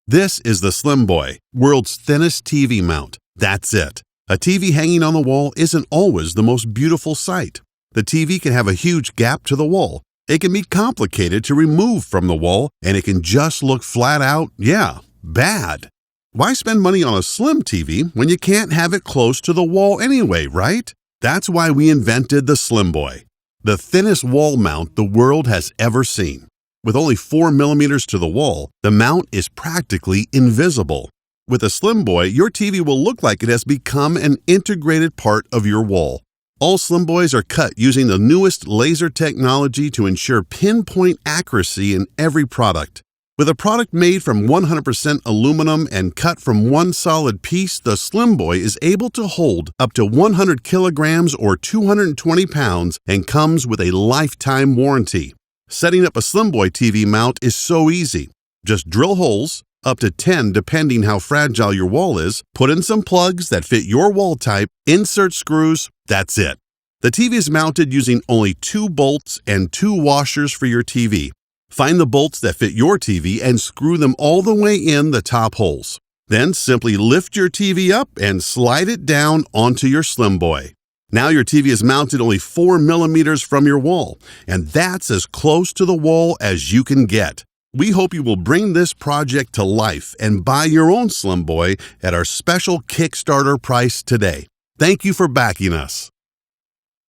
This is the slimBoy, world's thinnest TV mount. That's it. A TV hanging on the wall isn't always the most beautiful sight. The TV can have a huge gap to the wall. It can be complicated to remove from the wall, and it can just look flat out, bad. Why spend money on a slim TV when you can't have it close to the wall anyway, right? That's why we invented the slimBoy, the thinnest wall mount the world has ever seen. With only 4 millimeters to the wall, the mount is practically invisible. With a slimBoy, your TV will look like it has become an integrated part of your wall. All slimBoys are cut using the newest laser technology to ensure pinpoint accuracy in every product. With a product made from 100% aluminum and cut from one solid piece, the slimBoy is able to hold up to 100 kilograms or 220 pounds and comes with a lifetime warranty. Setting up a slimBoy TV mount is so easy. Just drill holes, up to 10 depending how fragile your wall is, put in some plugs that fit your wall type, insert screws, that's it. The TV is mounted using only 2 bolts and 2 washers for your TV. Find the bolts that fit your TV and screw them all the way in the top holes. Then simply lift your TV up and slide it down onto your slimBoy. Now your TV is mounted only 4 millimeters from your wall, and that's as close to the wall as you can get. We hope you will bring this project to life and buy your own slimBoy at our special Kickstarter price today. Thank you for backing us.